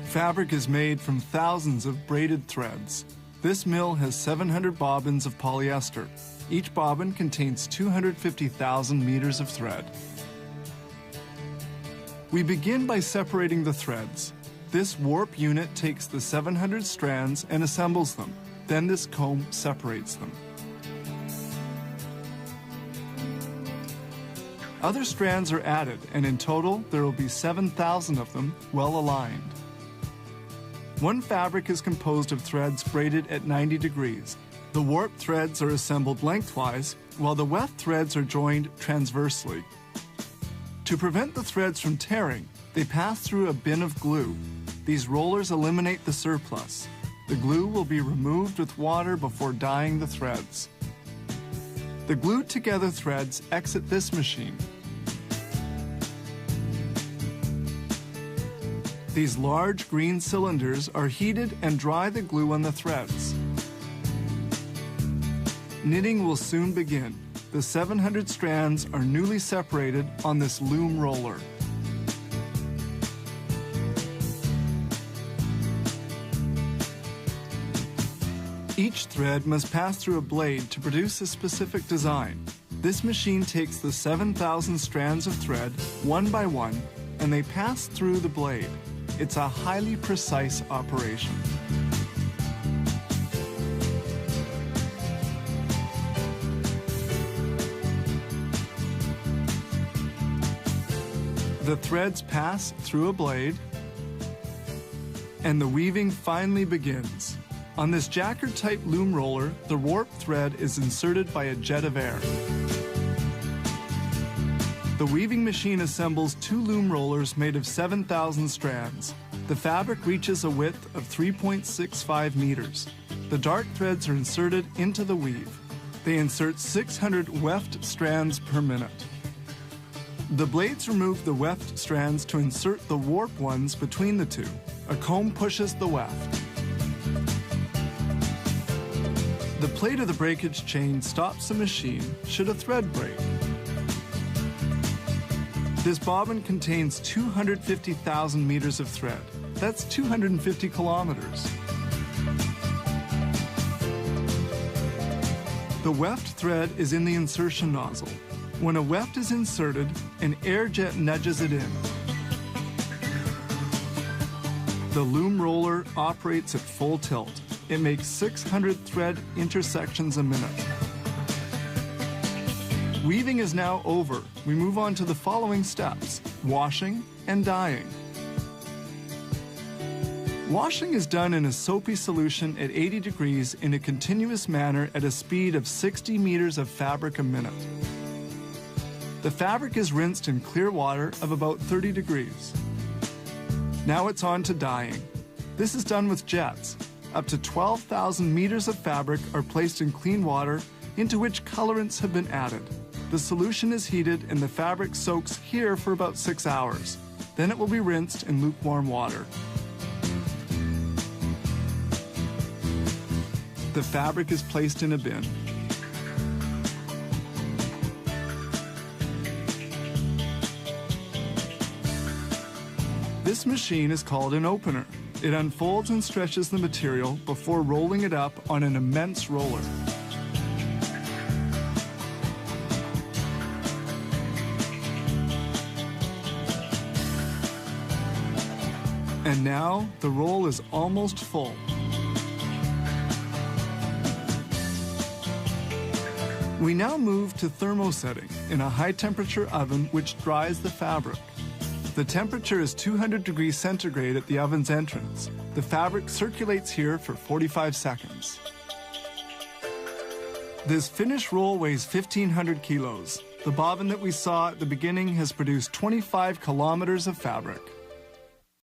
Fabric is made from thousands of braided threads. This mill has 700 bobbins of polyester. Each bobbin contains 250,000 meters of thread. We begin by separating the threads. This warp unit takes the 700 strands and assembles them. Then this comb separates them. Other strands are added, and in total, there will be 7,000 of them well aligned. One fabric is composed of threads braided at 90 degrees. The warp threads are assembled lengthwise, while the weft threads are joined transversely. To prevent the threads from tearing, they pass through a bin of glue. These rollers eliminate the surplus. The glue will be removed with water before dyeing the threads. The glued together threads exit this machine. These large green cylinders are heated and dry the glue on the threads. Knitting will soon begin. The 700 strands are newly separated on this loom roller. Each thread must pass through a blade to produce a specific design. This machine takes the 7,000 strands of thread one by one, and they pass through the blade. It's a highly precise operation. The threads pass through a blade, and the weaving finally begins. On this jacker-type loom roller, the warp thread is inserted by a jet of air. The weaving machine assembles 2 loom rollers made of 7,000 strands. The fabric reaches a width of 3.65 meters. The dart threads are inserted into the weave. They insert 600 weft strands per minute. The blades remove the weft strands to insert the warp ones between the two. A comb pushes the weft. The plate of the breakage chain stops the machine should a thread break. This bobbin contains 250,000 meters of thread. That's 250 kilometers. The weft thread is in the insertion nozzle. When a weft is inserted, an air jet nudges it in. The loom roller operates at full tilt. It makes 600 thread intersections a minute. Weaving is now over. We move on to the following steps: washing and dyeing. Washing is done in a soapy solution at 80 degrees in a continuous manner at a speed of 60 meters of fabric a minute. The fabric is rinsed in clear water of about 30 degrees. Now it's on to dyeing. This is done with jets. Up to 12,000 meters of fabric are placed in clean water into which colorants have been added. The solution is heated and the fabric soaks here for about 6 hours. Then it will be rinsed in lukewarm water. The fabric is placed in a bin. This machine is called an opener. It unfolds and stretches the material before rolling it up on an immense roller. And now the roll is almost full. We now move to thermosetting in a high-temperature oven which dries the fabric. The temperature is 200 degrees centigrade at the oven's entrance. The fabric circulates here for 45 seconds. This finished roll weighs 1,500 kilos. The bobbin that we saw at the beginning has produced 25 kilometers of fabric.